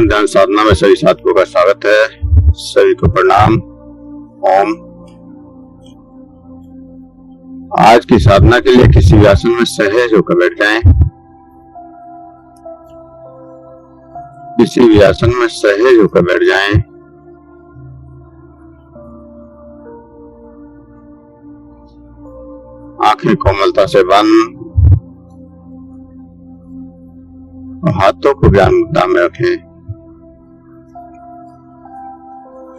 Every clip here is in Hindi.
ध्यान साधना में सभी साधकों का स्वागत है। सभी को प्रणाम। ओम। आज की साधना के लिए किसी भी आसन में सहज होकर बैठ जाएं। किसी भी आसन में सहज होकर बैठ जाएं। आंखें कोमलता से बंद और हाथों को ज्ञान मुद्रा में रखें।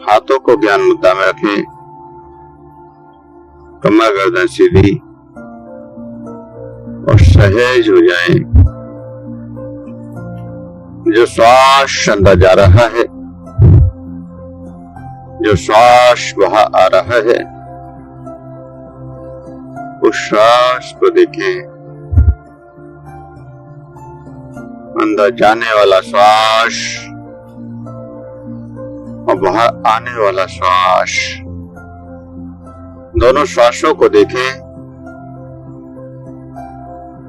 हाथों को ज्ञान मुद्रा में रखें। कमर गर्दन सीधी और सहज हो जाएं। जो श्वास अंदर जा रहा है, जो श्वास बाहर आ रहा है, उस श्वास को देखें। अंदर जाने वाला श्वास और बाहर आने वाला श्वास, दोनों श्वासों को देखें।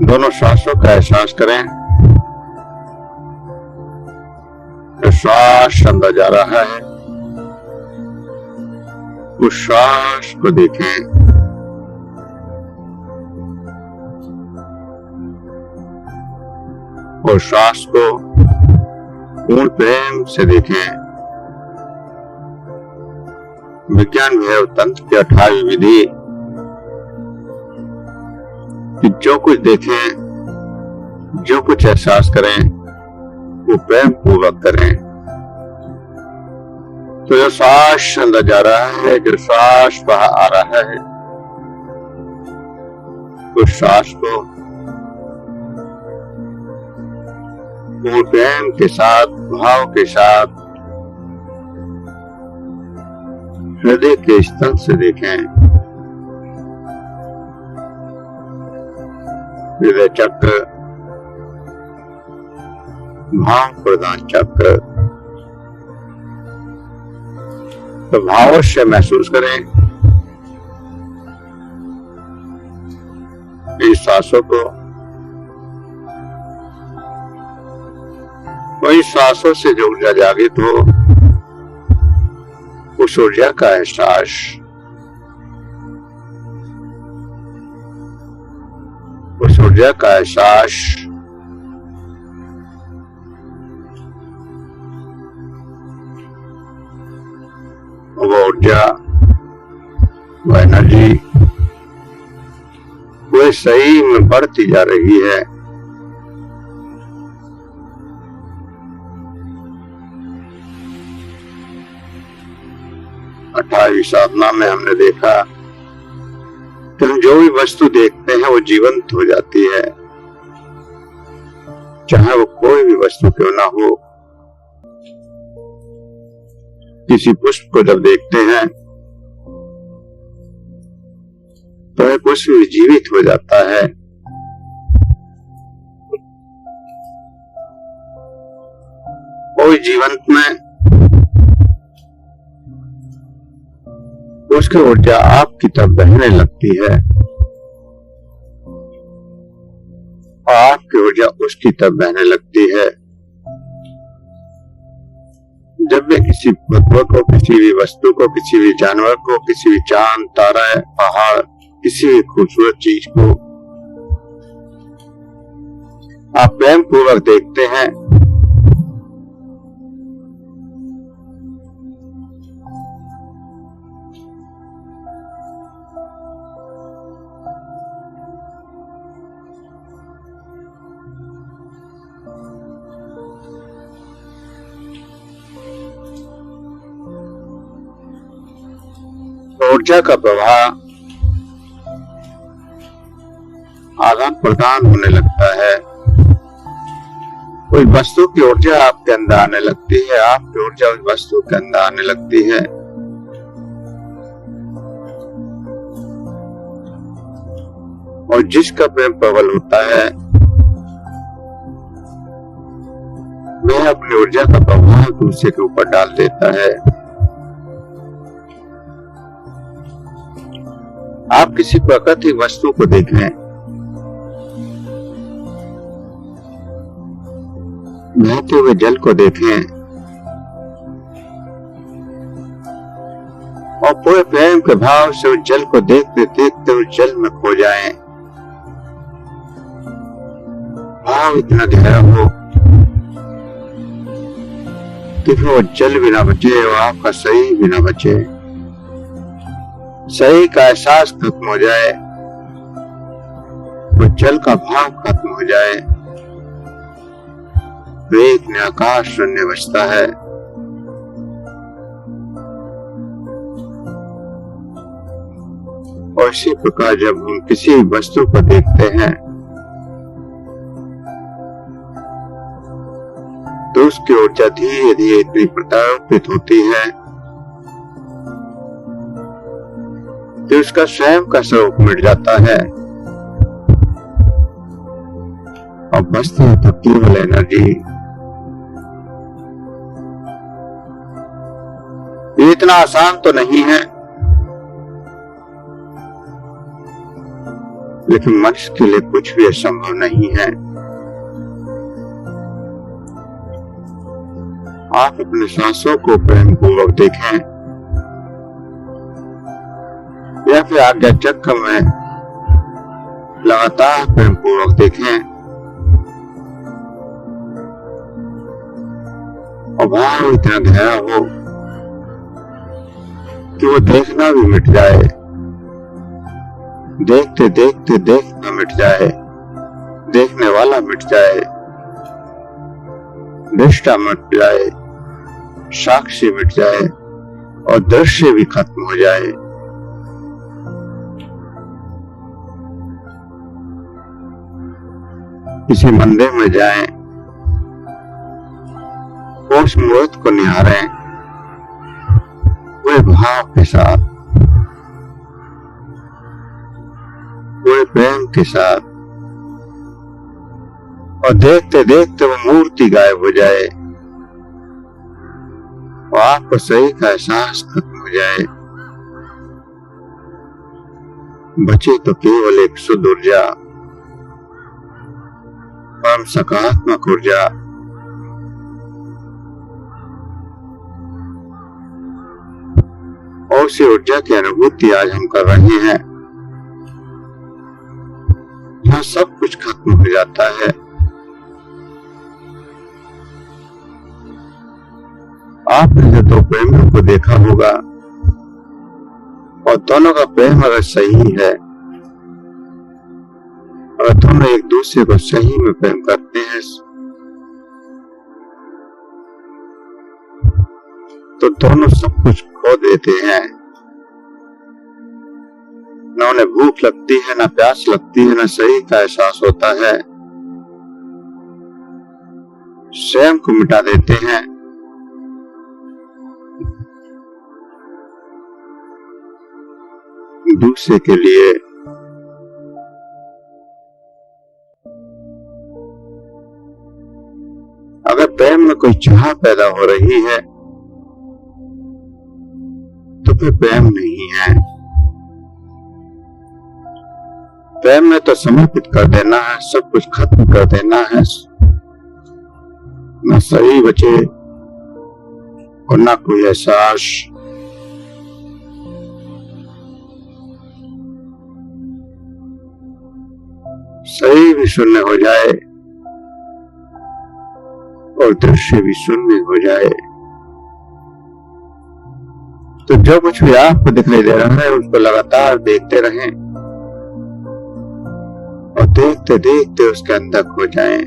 दोनों श्वासों का एहसास करें। जो श्वास अंदर जा रहा है, उस श्वास को देखें। और श्वास को पूर्ण प्रेम से देखें। विज्ञान भैरव तंत्र की 28वीं विधि कि जो कुछ देखें, जो कुछ एहसास करें, वो प्रेम पूर्वक करें। तो जो श्वास अंदर जा रहा है, जो श्वास बाहर आ रहा है, उस श्वास को पूर्ण प्रेम के साथ, भाव के साथ हृदय के स्तर से देखें। हृदय चक्र, भाव प्रदान चक्र, तो भाव से महसूस करें इस श्वासों को। वही श्वासों से जो ऊर्जा जागृत हो, उस ऊर्जा का एहसास। उस ऊर्जा का एहसास वो ऊर्जा, वो एनर्जी, वो सही में बढ़ती जा रही है। अठारहवीं साधना में हमने देखा कि हम जो भी वस्तु देखते हैं वो जीवंत हो जाती है, चाहे वो कोई भी वस्तु क्यों ना हो। किसी पुष्प को जब देखते हैं तो वह पुष्प भी जीवित हो जाता है। कोई जीवंत में उसकी ऊर्जा आपकी तरफ बहने लगती है और आपकी ऊर्जा उसकी तरफ बहने लगती है। जब भी किसी तत्व को, किसी भी वस्तु को, किसी भी जानवर को, किसी भी चांद, तारा, पहाड़, किसी भी खूबसूरत चीज को आप प्रेम पूर्वक देखते हैं, ऊर्जा का प्रवाह आदान प्रदान होने लगता है। कोई वस्तु की ऊर्जा आपके अंदर आने लगती है, आपकी ऊर्जा उस वस्तु के अंदर आने लगती है। और जिसका प्रेम प्रबल होता है, वह अपनी ऊर्जा का प्रभाव दूसरे के ऊपर डाल देता है। आप किसी प्राकृतिक वस्तु को देखें, बहते हुए जल को देखें, और पूरे प्रेम के भाव से उस जल को देखते देखते उस जल में खो जाएं। भाव इतना गहरा हो कि फिर वो जल भी ना बचे और आपका सही भी ना बचे। सही का एहसास खत्म हो जाए, वो जल का भाव खत्म हो जाए, तो एक ने आकाश शून्य बचता है। और इसी प्रकार जब हम किसी वस्तु को देखते हैं तो उसकी ऊर्जा धीरे धीरे इतनी प्रताड़ित होती है कि उसका स्वयं का स्वरूप मिट जाता है और बचती है तो केवल एनर्जी। ये इतना आसान तो नहीं है, लेकिन मनुष्य के लिए कुछ भी असंभव नहीं है। आप अपने सांसों को प्रेम पूर्वक देखें या फिर आज्ञा चक्र में लगातार प्रेम पूर्वक देखें और भाव इतना गहरा हो कि वो देखना भी मिट जाए, देखते देखते देखना मिट जाए, देखने वाला मिट जाए, दृष्टा मिट जाए, साक्षी मिट जाए और दृश्य भी खत्म हो जाए। किसी मंदिर में जाएं, उस मूर्त को निहारें पूरे भाव के साथ, पूरे प्रेम के साथ, और देखते देखते वो मूर्ति गायब हो जाए और आपको सही का एहसास खत्म हो जाए। बचे तो केवल एक शुद्ध ऊर्जा, परम सकारात्मक ऊर्जा। और उसी ऊर्जा की अनुभूति आज हम कर रहे हैं। यहाँ सब कुछ खत्म हो जाता है। आपने जो दो प्रेमियों को देखा होगा और दोनों का प्रेम अगर सही है, अगर दोनों एक दूसरे को सही में प्रेम करते हैं, तो दोनों सब कुछ खो देते हैं। न उन्हें भूख लगती है, न प्यास लगती है, न सही का एहसास होता है। स्वयं को मिटा देते हैं। दूसरे के लिए अगर प्रेम में कोई चाह पैदा हो रही है तो फिर प्रेम नहीं है। प्रेम में तो समर्पित कर देना है, सब कुछ खत्म कर देना है, न सही बचे और न कोई एहसास। सही भी शून्य हो जाए और दृश्य भी शून्य हो जाए। तो जो कुछ भी आपको दिखाई दे रहा है उसको लगातार देखते रहें और देखते देखते उसके अंदर खो जाएं।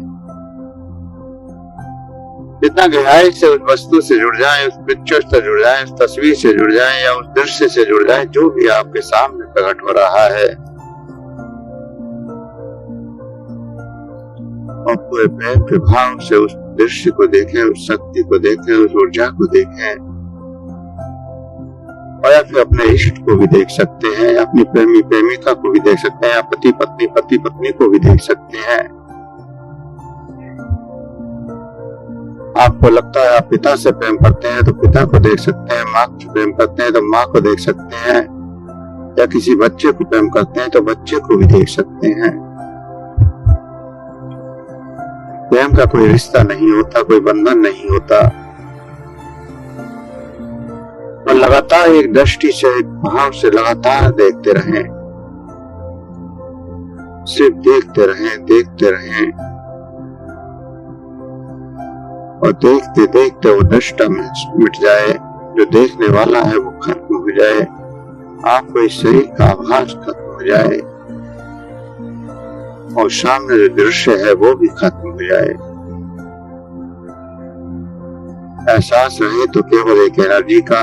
जितना गहराई से उस वस्तु से जुड़ जाएं, उस पिक्चर से जुड़ जाएं, उस तस्वीर से जुड़ जाएं या उस दृश्य से जुड़ जाएं, जो भी आपके सामने प्रकट हो रहा है, और पूरे प्रेम के भाव से उस दृश्य को देखें, उस शक्ति को देखें, उस ऊर्जा को देखें। और या फिर अपने इष्ट को भी देख सकते हैं, अपनी प्रेमी प्रेमिका को भी देख सकते हैं, या पति पत्नी को भी देख सकते हैं। आपको लगता है आप पिता से प्रेम करते हैं तो पिता को देख सकते हैं, माँ से प्रेम करते हैं तो माँ को देख सकते हैं, या किसी बच्चे को प्रेम करते हैं तो बच्चे को भी देख सकते हैं। प्रेम का कोई रिश्ता नहीं होता, कोई बंधन नहीं होता, और लगातार एक दृष्टि से, एक भाव से लगातार देखते रहें, सिर्फ देखते रहें, देखते रहें, और देखते देखते वो दृष्टा मिट जाए, जो देखने वाला है वो खत्म हो जाए, आपको इस शरीर का आभास खत्म हो जाए, और सामने जो दृश्य है वो भी खत्म हो जाए। एहसास रहे तो केवल एक एनर्जी का,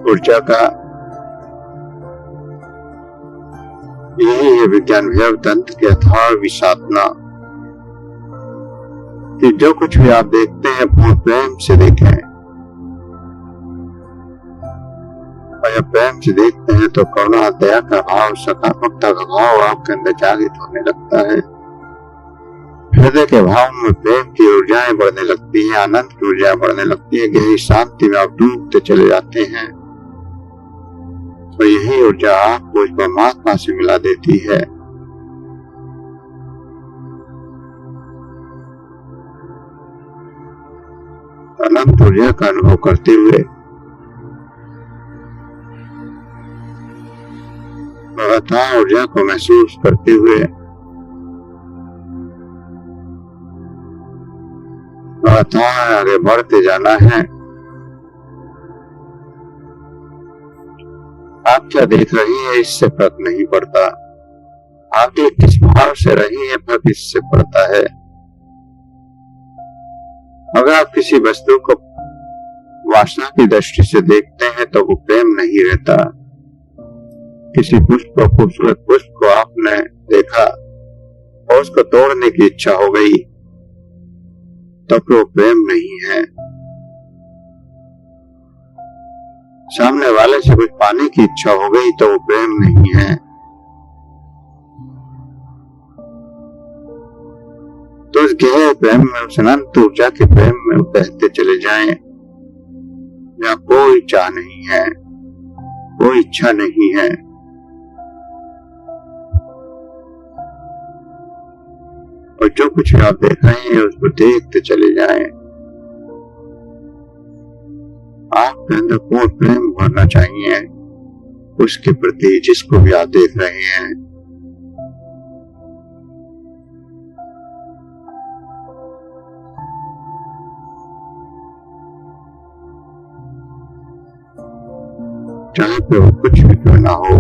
ऊर्जा का। यही है विज्ञान वैभव तंत्र के अथाह विसाधना, कि जो कुछ भी आप देखते हैं पूर्ण प्रेम से देखें, और जब प्रेम से देखते हैं तो करुणा, दया का भाव, सकारात्मकता का भाव आपके अंदर जागृत होने लगता है। हृदय के भाव में प्रेम की ऊर्जाएं बढ़ने लगती हैं, आनंद की ऊर्जाएं बढ़ने लगती है, गहरी शांति में आप डूबते चले जाते हैं। तो यही ऊर्जा आपको इस परमात्मा से मिला देती है। अनंत ऊर्जा का अनुभव करते हुए लगातार ऊर्जा को महसूस करते हुए लगातार आगे बढ़ते जाना है। आप क्या देख रही हैं इससे फर्क नहीं पड़ता, आप किस भाव से रही हैं फर्क इससे पड़ता है। अगर आप किसी वस्तु को वासना की दृष्टि से देखते हैं तो वो प्रेम नहीं रहता। किसी पुष्प को, खूबसूरत पुष्प को आपने देखा और उसको तोड़ने की इच्छा हो गई तो फिर वो प्रेम नहीं है। सामने वाले से कुछ पाने की इच्छा हो गई तो वो प्रेम नहीं है। तो उस गहरे प्रेम में, उस अनंत ऊर्जा के प्रेम में बहते चले जाएं, जहाँ कोई चाह नहीं है, कोई इच्छा नहीं है। और जो कुछ आप देख रहे हैं उसको देखते चले जाएं। आपके अंदर पूर्ण प्रेम भरना चाहिए उसके प्रति जिसको भी आप देख रहे हैं। चाहे पे वो कुछ भी क्यों ना हो,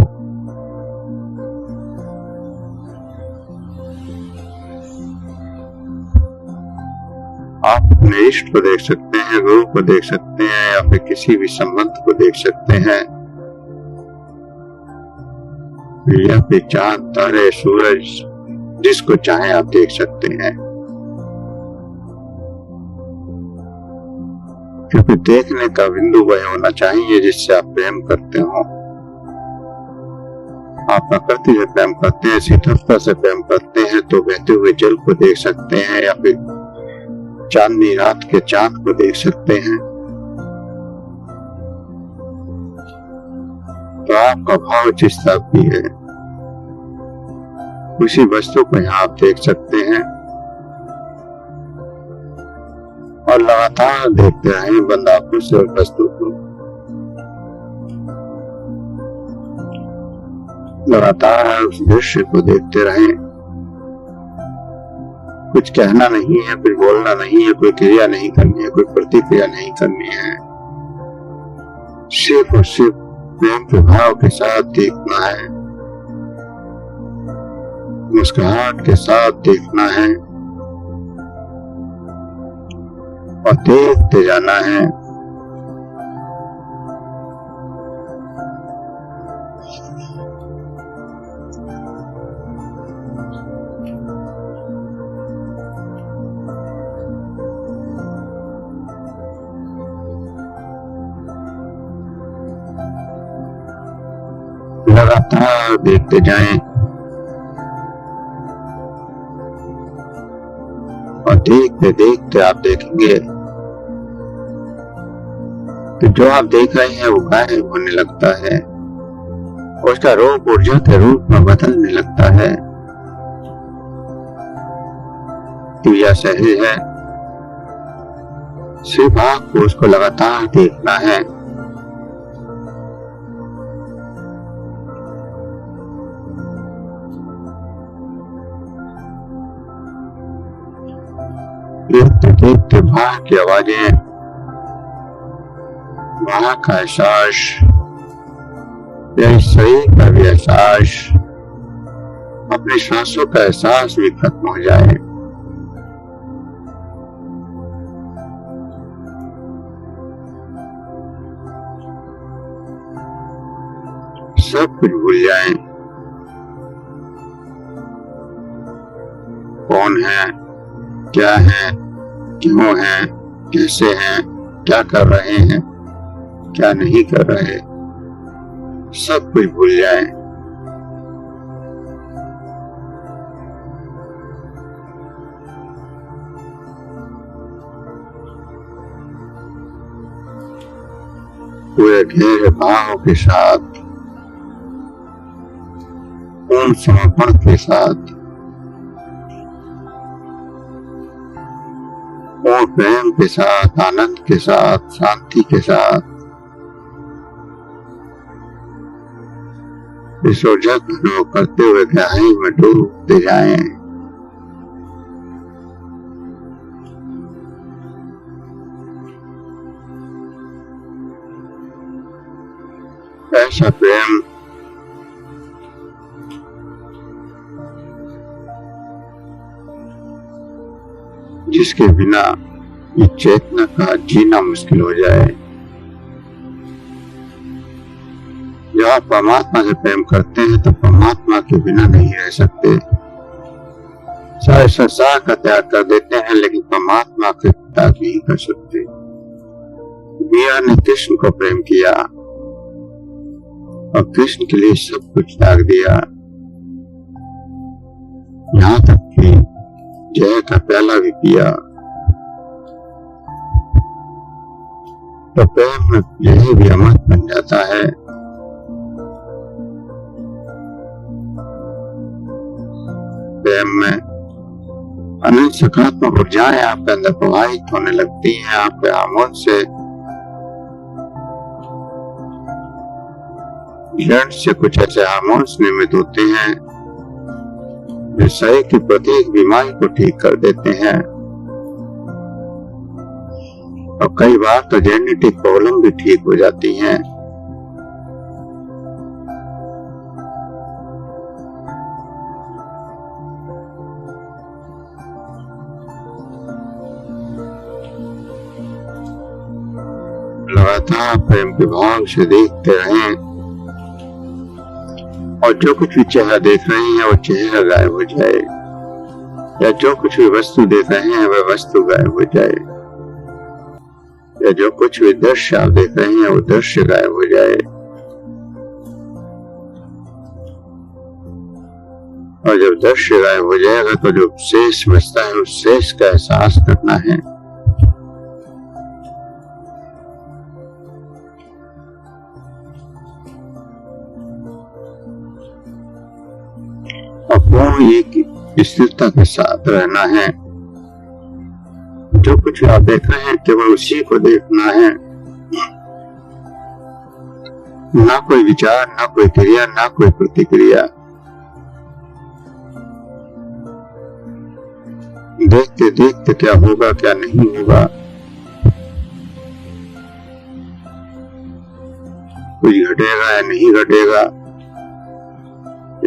आप अपने इष्ट को देख सकते हैं, गुरु को देख सकते हैं, या फिर किसी भी संबंध को देख सकते हैं, या फिर चांद, तारे, सूरज, जिसको चाहे आप देख सकते हैं। क्योंकि देखने का बिंदु वह होना चाहिए जिससे आप प्रेम करते हो। आप प्रकृति से प्रेम करते हैं, शीतलता से प्रेम करते हैं तो बहते हुए जल को देख सकते हैं, या फिर चांदनी रात के चांद को देख सकते हैं। तो आपका भाव जिस तरफ भी है उसी वस्तु को यहाँ आप देख सकते हैं, और लगातार देखते रहें बंद आंखों से उस वस्तु को। लगातार उस दृश्य को देखते रहें। कुछ कहना नहीं है, कुछ बोलना नहीं है, कोई क्रिया नहीं करनी है, कोई प्रतिक्रिया नहीं करनी है, सिर्फ और सिर्फ प्रेम के भाव के साथ देखना है, मुस्कुराहट के साथ देखना है और देखते जाना है। लगातार देखते जाएं और देखते देखते आप देखेंगे कि जो आप देख रहे हैं वो गायब होने लगता है, उसका रूप ऊर्जा के रूप में बदलने लगता है। क्रिया सही है, सिर्फ आपको उसको लगातार देखना है। देखते देखते बाहर की आवाजें, बाहर का एहसास या इस शरीर का भी एहसास, अपनी सांसों का एहसास भी खत्म हो जाए। सब कुछ भूल जाएं। कौन है, क्या है, क्यों है, कैसे हैं, क्या कर रहे हैं, क्या नहीं कर रहे, सब कुछ भूल जाएं। पूरे गहरे भावों के साथ, पूर्ण समर्पण के साथ, पूर्ण प्रेम के साथ, आनंद के साथ, शांति के साथ इस ऊर्जा का अनुभव करते हुए गहराई में डूबते जाएं। ऐसा प्रेम जिसके बिना इस चेतना का जीना मुश्किल हो जाए। जब आप परमात्मा से प्रेम करते हैं तो परमात्मा के बिना नहीं रह सकते। सारे संसार का त्याग कर देते हैं लेकिन परमात्मा के त्याग नहीं कर सकते। मीरा ने कृष्ण को प्रेम किया और कृष्ण के लिए सब कुछ त्याग दिया, यहाँ तक कि जय का प्याला भी पिया। तो प्रेम में यही भी अमृत बन जाता है। प्रेम में अनंत सकारात्मक ऊर्जाएं आपके अंदर प्रवाहित होने लगती हैं। आपके हार्मोन से, ब्लड से कुछ ऐसे हार्मोन्स निर्मित होते हैं जो शरीर की प्रत्येक बीमारी को ठीक कर देते हैं और कई बार तो जेनेटिक प्रॉब्लम भी ठीक हो जाती हैं। लगातार प्रेम के भाव से देखते रहें और जो कुछ भी चेहरा देख रहे हैं वो चेहरा गायब हो जाए, या जो कुछ भी वस्तु देख रहे हैं वह वस्तु गायब हो जाए, या जो कुछ भी दृश्य आप देख रहे हैं वो दृश्य गायब हो जाए। और जब दृश्य गायब हो जाएगा तो जो शेष बचता है उस शेष का एहसास करना है। और पूर्ण एक स्थिरता के साथ रहना है। जो कुछ आप देख रहे हैं केवल उसी को देखना है, ना कोई विचार, ना कोई क्रिया, ना कोई प्रतिक्रिया। देखते देखते क्या होगा क्या नहीं होगा, कुछ घटेगा या नहीं घटेगा,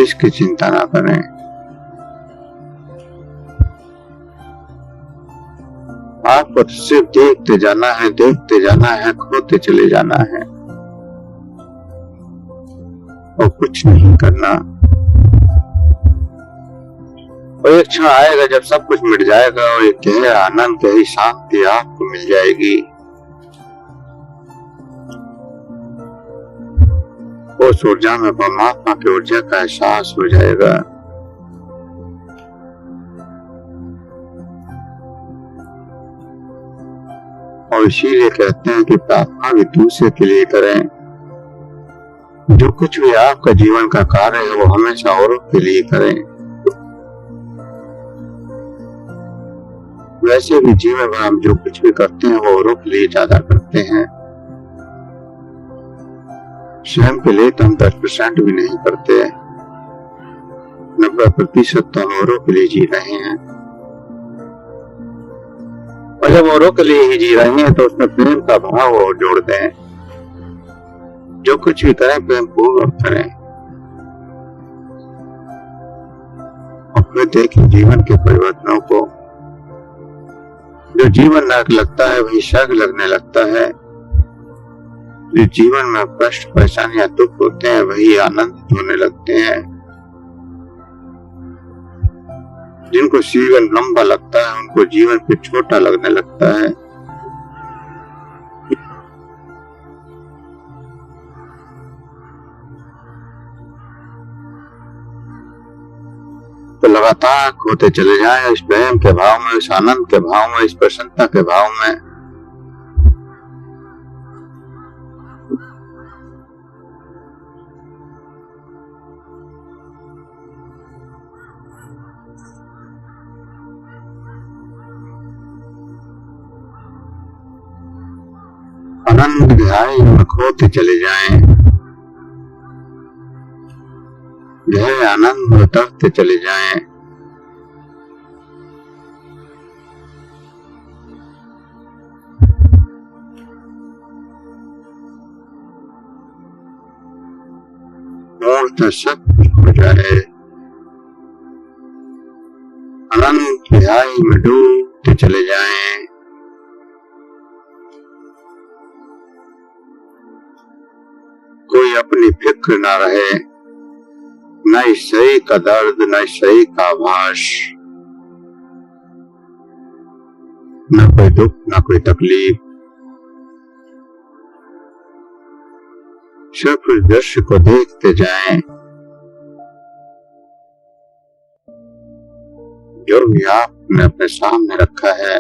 इसकी चिंता ना करें। आपको तो सिर्फ देखते जाना है, देखते जाना है, खोते चले जाना है और कुछ नहीं करना। और एक क्षण आएगा जब सब कुछ मिट जाएगा और एक गहरा आनंद, गहरी शांति आपको मिल जाएगी। उस ऊर्जा में परमात्मा की ऊर्जा का एहसास हो जाएगा। और इसीलिए कहते हैं कि प्रार्थना भी दूसरे के लिए करें। जो कुछ भी आपका जीवन का कार्य है वो हमेशा औरों के लिए करें। वैसे भी जीवन में हम जो कुछ भी करते हैं वो औरों के लिए ज्यादा करते हैं। स्वयं के लिए तो हम 10% भी नहीं करते, 90% तो हम औरों के लिए जी रहे हैं। और जब औरों के लिए ही जी रहे हैं तो उसमें प्रेम का भाव और जोड़ दें। जो कुछ भी करें प्रेम पूर्वक करें, और फिर देखें जीवन के परिवर्तनों को। जो जीवन नरक लगता है वही स्वर्ग लगने लगता है। जो जीवन में कष्ट परेशानी या दुख होते हैं वही आनंदित होने लगते हैं। जिनको जीवन लंबा लगता है उनको जीवन फिर छोटा लगने लगता है। तो लगातार खोते चले जाएं इस प्रेम के भाव में, इस आनंद के भाव में, इस प्रसन्नता के भाव में। आनंद गहराई में खोते चले जाएं, गहरे आनंद में उतरते चले जाएं। मूर्त सब हो जाए, अनंत गहराई में डूबते चले जाएं। कोई अपनी फिक्र ना रहे, न इस शरीर का दर्द, न इस शरीर का आभास, न कोई दुख, न कोई तकलीफ। सिर्फ उस दृश्य को देखते जाएं जो भी आपने अपने सामने रखा है।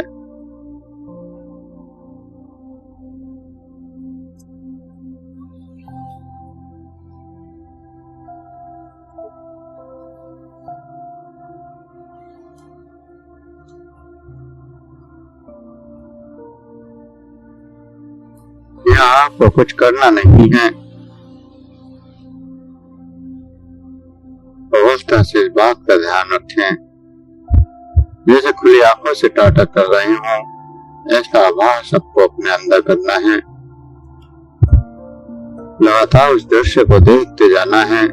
यहाँ आपको कुछ करना नहीं है, अवस्था से इस बात का ध्यान रखें। जैसे खुली आंखों से टाटा कर रहे हो ऐसा आभास सबको अपने अंदर करना है। लगातार उस दृश्य को देखते जाना है।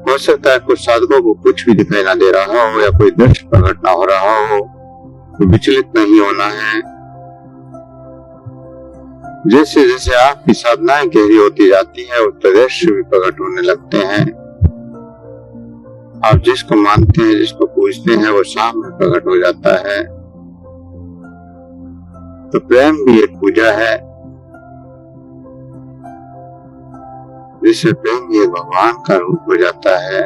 हो सकता है कुछ साधकों को कुछ भी दिखाई ना दे रहा हो या कोई दृश्य प्रकट ना हो रहा हो, तो विचलित नहीं होना है। जैसे जैसे आपकी साधनाएं गहरी होती जाती है उस दृश्य भी प्रकट होने लगते हैं। आप जिसको मानते हैं, जिसको पूजते हैं, वो सामने प्रकट हो जाता है। तो प्रेम भी एक पूजा है, जिससे प्रेम भी भगवान का रूप हो जाता है।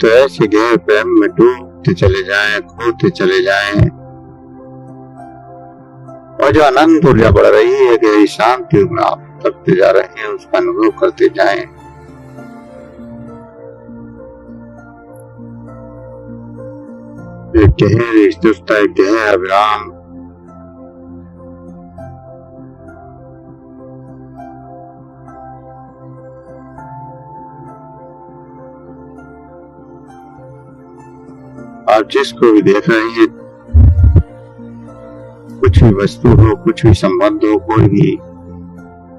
तो ऐसे गहरे प्रेम में डूबते चले जाएं, खोते चले जाएं, और जो आनंद ऊर्जा बढ़ रही है, गहरी शांति में आप करते जा रहे हैं, उसका अनुभव करते जाएं। एक गहरी स्थिरता, एक गहरा विराम। आप जिसको भी देख रहे हैं, कुछ भी वस्तु हो, कुछ भी संबंध हो, कोई भी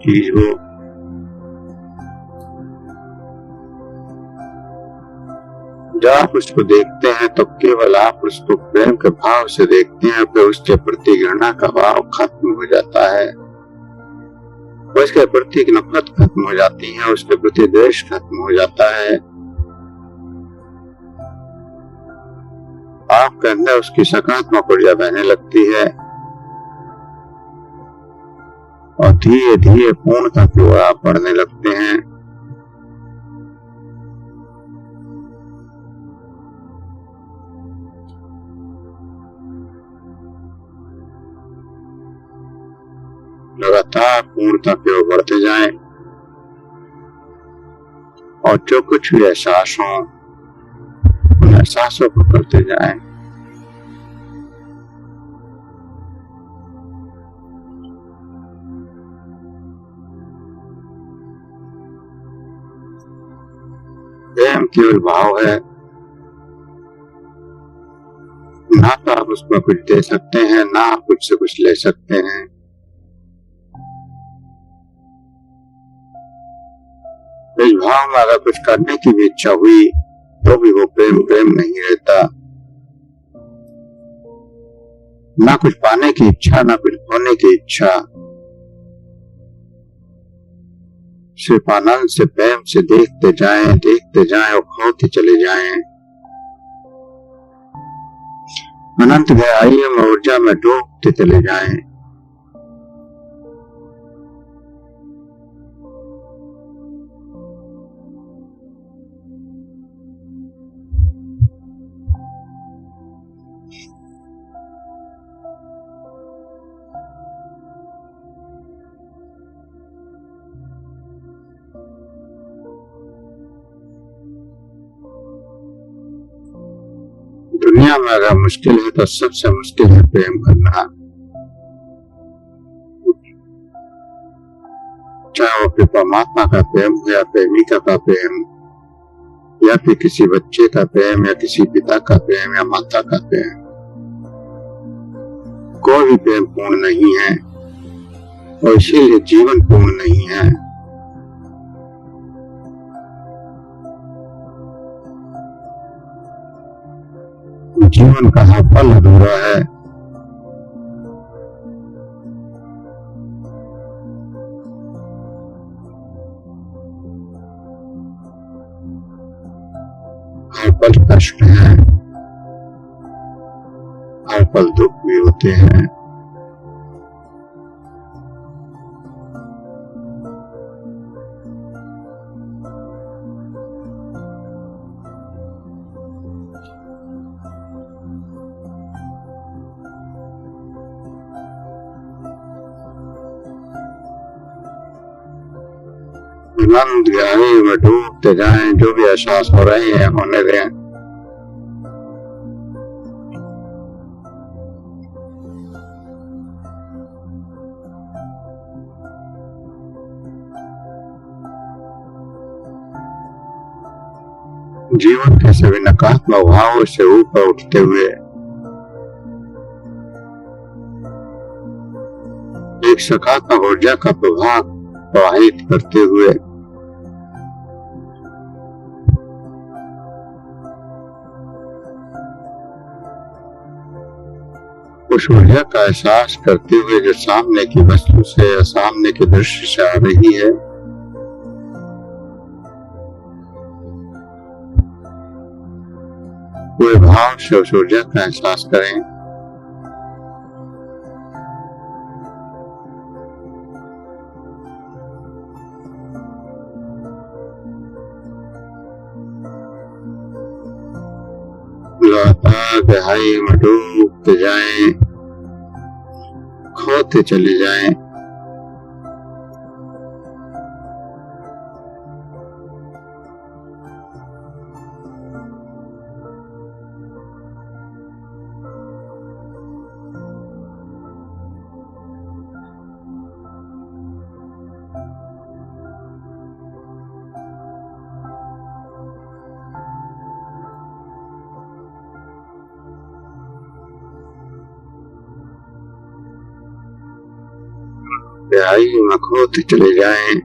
चीज हो, जब आप उसको देखते हैं तो केवल आप उसको प्रेम के भाव से देखते हैं, फिर उसके प्रति घृणा का भाव खत्म हो जाता है, उसके प्रति नफरत खत्म हो जाती है, उसके प्रति द्वेष खत्म हो जाता है। आपके अंदर उसकी सकारात्मक ऊर्जा बहने लगती है और धीरे धीरे पूर्णता की ओर आप बढ़ने लगते हैं। लगातार लगातार पूर्णता की ओर बढ़ते जाएं और जो कुछ भी एहसास हो उन एहसासों को करते जाएं। प्रेम केवल भाव है, ना तो आप उसमें कुछ दे सकते हैं, ना आप उससे कुछ ले सकते हैं। इस भाव में अगर कुछ करने की भी इच्छा हुई तो भी वो प्रेम प्रेम नहीं रहता। ना कुछ पाने की इच्छा, ना कुछ खोने की इच्छा, सिर्फ आनंद से प्रेम से देखते जाएं और खोते चले जाएं। अनंत गहराइयों में ऊर्जा में डूबते चले जाएं। दुनिया में अगर मुश्किल है तो सबसे मुश्किल है प्रेम करना। चाहे वो फिर परमात्मा का प्रेम हो या प्रेमिका का प्रेम, या फिर किसी बच्चे का प्रेम, या किसी पिता का प्रेम, या माता का प्रेम, कोई भी प्रेम पूर्ण नहीं है और इसीलिए जीवन पूर्ण नहीं है। जीवन का हर पल अधूरा है। हर पल कष्ट है, हर पल दुख भी होते हैं। आनंद गहराई में डूबते जाएं, जो भी एहसास हो रहे हैं होने दें। जीवन के सभी नकारात्मक भावों से ऊपर उठते हुए एक सकारात्मक ऊर्जा का प्रभाव प्रवाहित करते हुए उस ऊर्जा का एहसास करते हुए जो सामने की वस्तु से या सामने के दृश्य से आ रही है, पूरे भाव से उस ऊर्जा का एहसास करें। लगातार गहराई में डूबते जाएं, खोते चले जाएं। गहराई में खोते चले जाएं।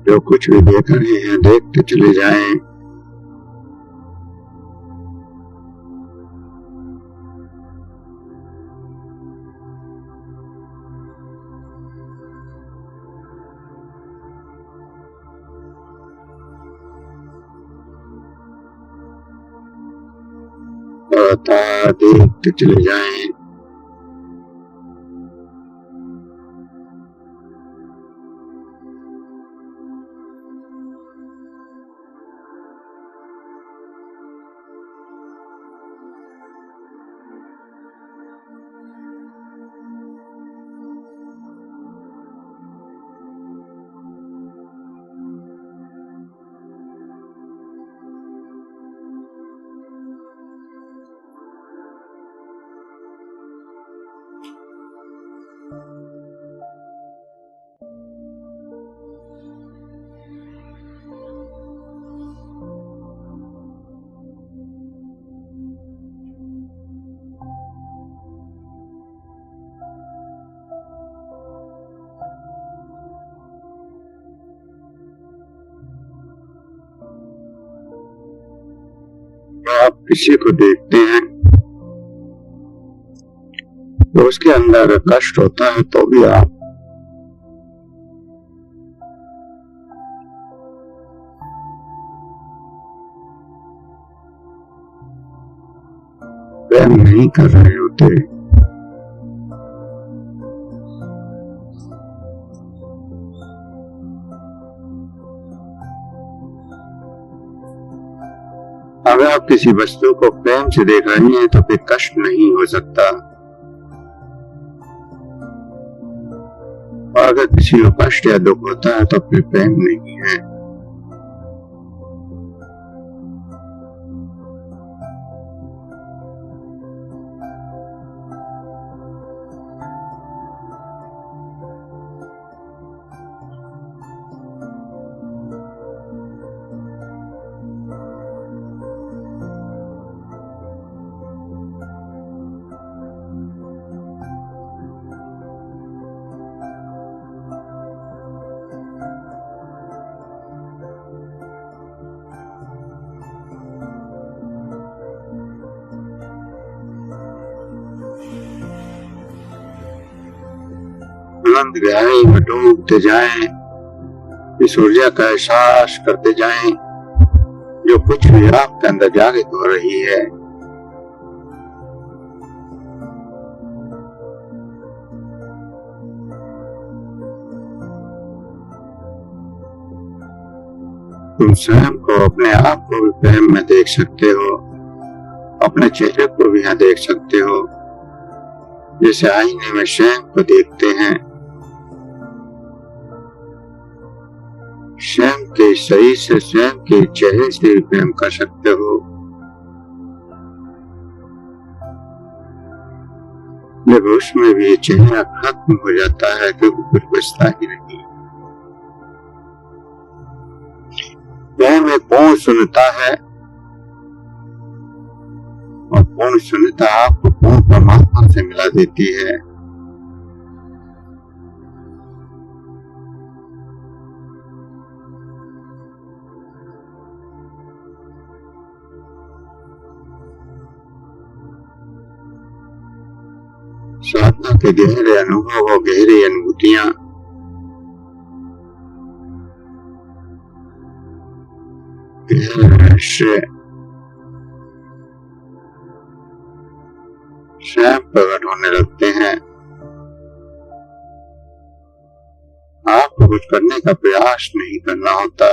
जो कुछ भी देख रहे हैं देखते चले जाएं। लगातार देखते चले जाएं। किसी को देखते हैं तो उसके अंदर कष्ट होता है तो भी आप प्रेम नहीं कर रहे होते। अगर आप किसी वस्तु को प्रेम से देख रहे हैं तो फिर कष्ट नहीं हो सकता, और अगर किसी को कष्ट या दुख होता है तो फिर प्रेम नहीं है। आनंद गहराई में डूबते जाएं, इस ऊर्जा का एहसास करते जाएं जो कुछ भी आपके अंदर जागृत हो रही है। तुम स्वयं को, अपने आप को भी प्रेम में देख सकते हो, अपने चेहरे को भी यहाँ देख सकते हो, जैसे आईने में स्वयं को देखते हैं। स्वयं के शरीर से, स्वयं के चेहरे से भी प्रेम कर सकते हो। जब उसमें भी चेहरा खत्म हो जाता है क्योंकि कुछ बचता ही नहीं। प्रेम एक पूर्ण शून्यता है और पूर्ण शून्यता आपको पूर्ण परमात्मा से मिला देती है। साधना के गहरे अनुभव और गहरी अनुभूतियां गहरे रहस्य स्वयं प्रकट होने लगते हैं। आपको कुछ करने का प्रयास नहीं करना होता,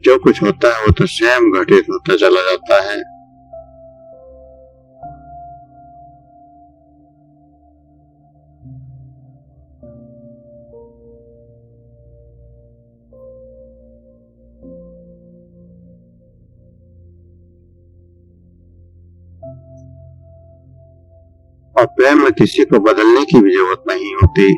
जो कुछ होता है वो तो स्वयं घटित होता चला जाता है। और प्रेम में किसी को बदलने की भी जरूरत नहीं होती।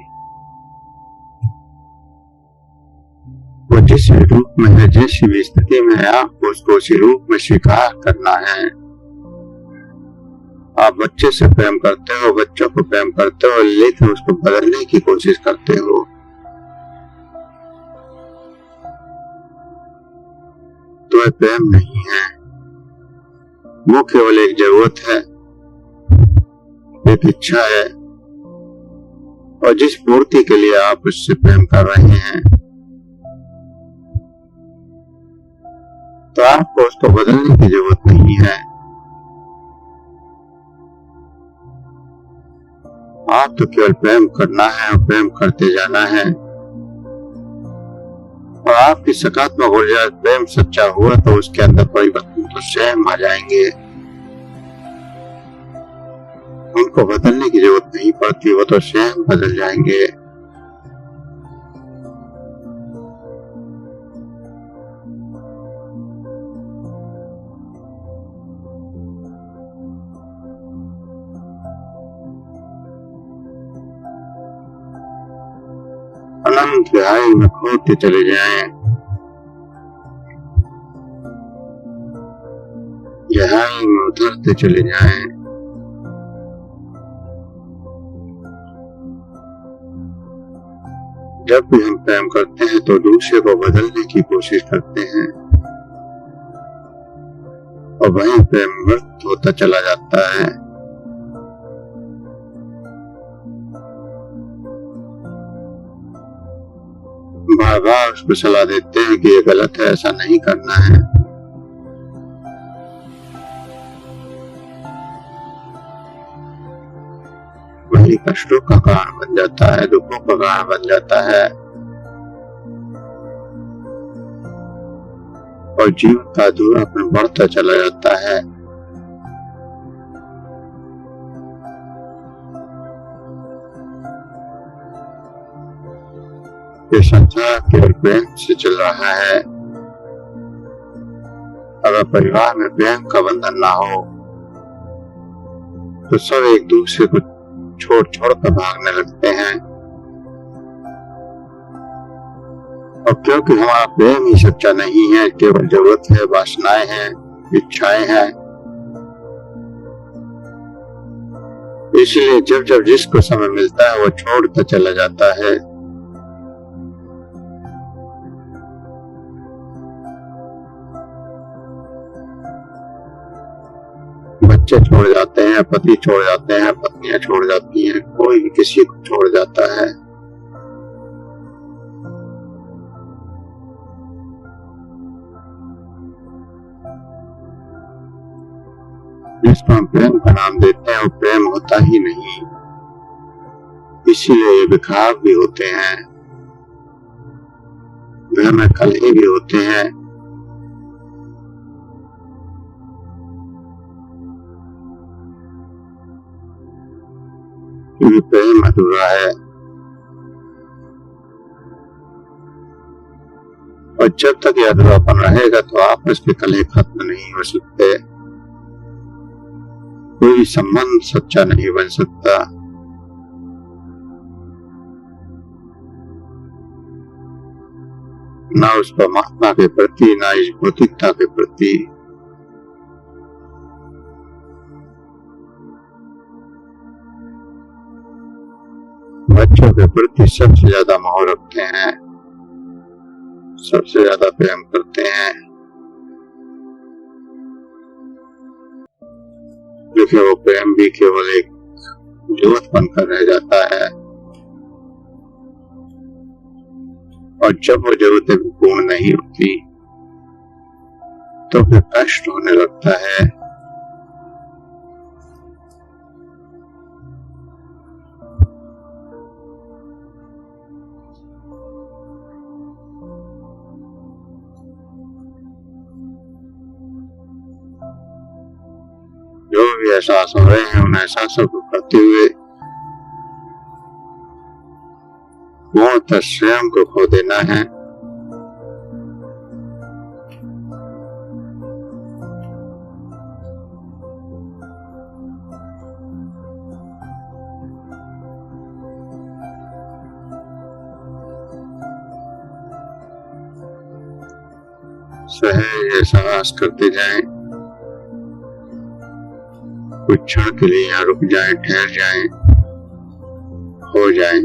वो जिस रूप में है, जिस भी स्थिति में है, आपको उसको उसी रूप में स्वीकार करना है। आप बच्चे से प्रेम करते हो, बच्चों को प्रेम करते हो, लेकिन उसको बदलने की कोशिश करते हो। तो यह प्रेम नहीं है, वो केवल एक जरूरत है, एक इच्छा है, और जिस पूर्ति के लिए आप उससे प्रेम कर रहे हैं, तो आपको उसको बदलने की जरूरत नहीं है। आप तो केवल प्रेम करना है और प्रेम करते जाना है, और आपकी सकारात्मक ऊर्जा प्रेम सच्चा हुआ तो उसके अंदर परिवर्तन तो स्वयं आ जाएंगे। उनको बदलने की जरूरत नहीं पड़ती, वो तो स्वयं बदल जाएंगे। अनंत गहराई में खोदते चले जाएं, गहराई में उतरते चले जाएं। जब भी हम प्रेम करते हैं तो दूसरे को बदलने की कोशिश करते हैं, और वहीं प्रेम मृत होता चला जाता है। बार बार उसको सलाह देते हैं कि ये गलत है, ऐसा नहीं करना है। वही कष्टों का कारण बन जाता है, दुखों का कारण बन जाता है और जीवन का अधूरापन बढ़ता चला जाता है। ये संसार केवल प्रेम से चल रहा है। अगर परिवार में प्रेम का बंधन ना हो तो सब एक दूसरे को छोड़ छोड़ कर भागने लगते हैं। और क्योंकि हमारा प्रेम ही सच्चा नहीं है, केवल जरूरत है, वासनाएं हैं, इच्छाएं हैं, इसलिए जब जब जिसको समय मिलता है वो छोड़ता चला जाता है। बच्चे छोड़ जाते हैं, पति छोड़ जाते हैं, पत्नियां छोड़ जाती हैं, कोई भी किसी को छोड़ जाता है। जिसको हम प्रेम का नाम देते हैं वो प्रेम होता ही नहीं, इसीलिए ये बिखराव भी होते हैं, घर में कलह भी होते हैं। क्योंकि प्रेम अधूरा है। और जब तक ये अधूरापन रहेगा तो आपस में कलह खत्म नहीं हो सकते, कोई संबंध सच्चा नहीं बन सकता। ना उस परमात्मा के प्रति, ना इस भौतिकता के प्रति। बच्चों के प्रति सबसे ज्यादा मोह रखते हैं, सबसे ज्यादा प्रेम करते हैं, लेकिन वो प्रेम भी केवल एक जरूरत बनकर रह जाता है। और जब वो जरूरतें पूर्ण नहीं होती तो फिर कष्ट होने लगता है। जो भी एहसास हो रहे हैं उन एहसासों को करते हुए पूर्णतः स्वयं को खो देना है। सहज एहसास करते जाएं, कुछ क्षण के लिए यहाँ रुक जाएं, ठहर जाएं, हो जाएं।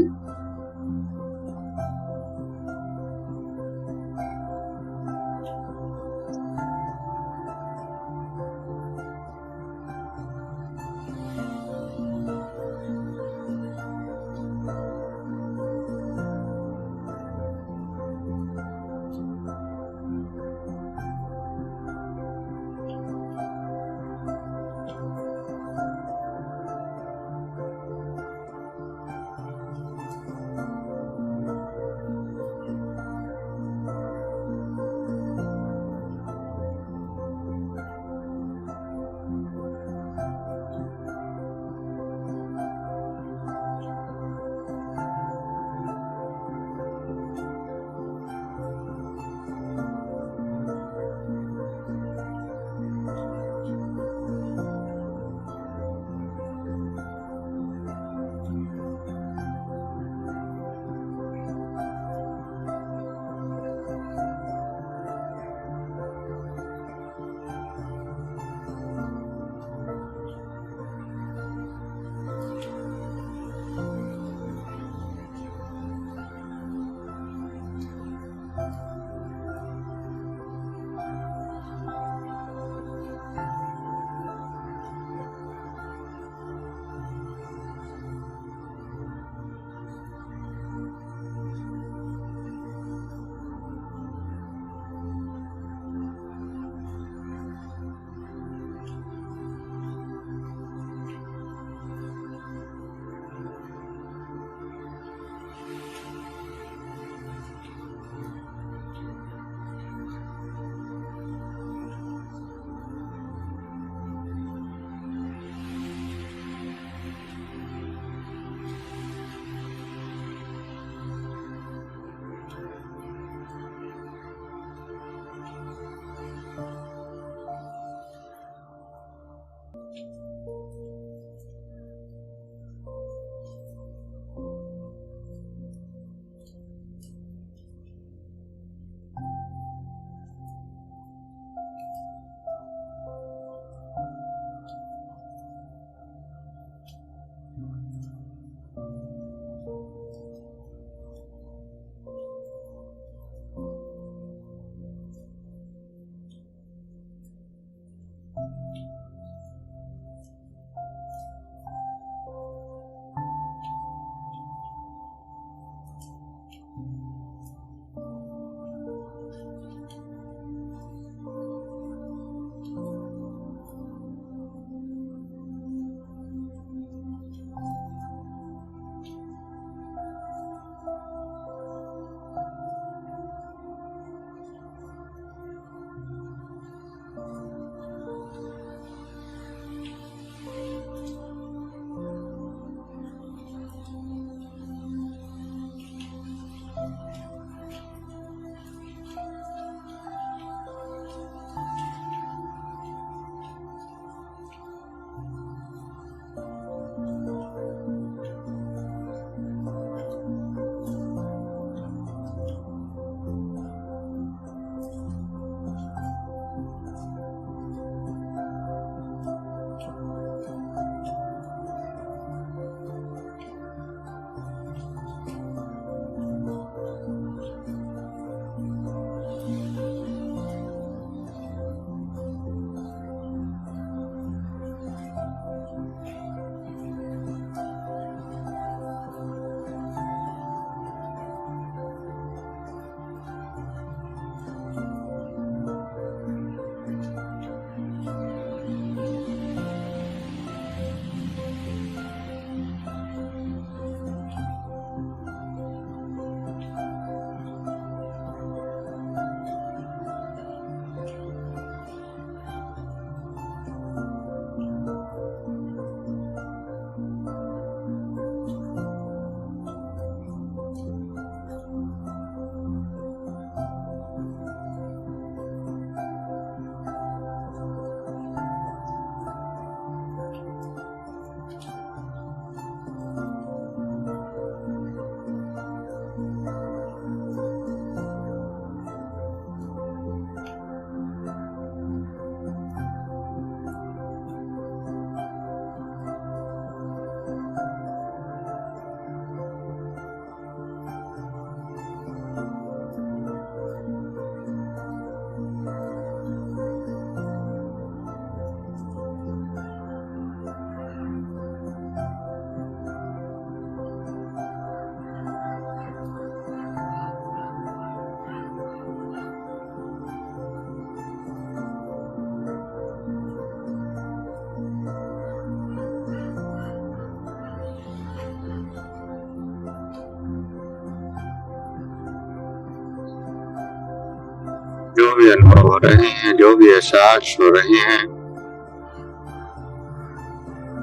जो भी अनुभव हो रहे हैं, जो भी एहसास हो रहे हैं,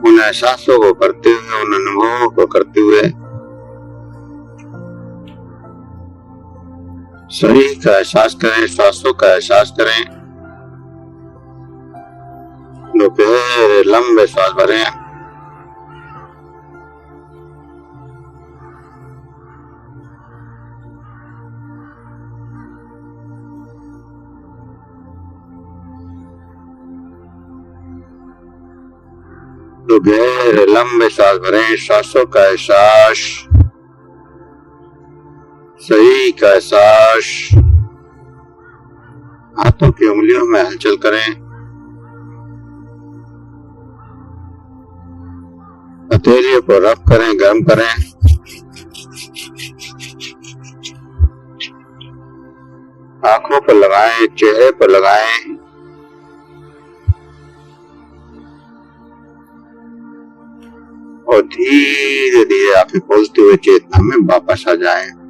उन एहसासों को करते हुए, उन अनुभवों को करते हुए शरीर का एहसास करें, श्वासों का एहसास करें। दो गहरे लंबे श्वास भरें। दो गहरे लंबे श्वास भरें। श्वासों का एहसास, शरीर का एहसास। हाथों की उंगलियों में हलचल करें। हथेलियों को रब करें, गर्म करें। आंखों पर लगाएं, चेहरे पर लगाएं। और धीरे धीरे आंखें खोलते हुए चेतना में वापस आ जाएं।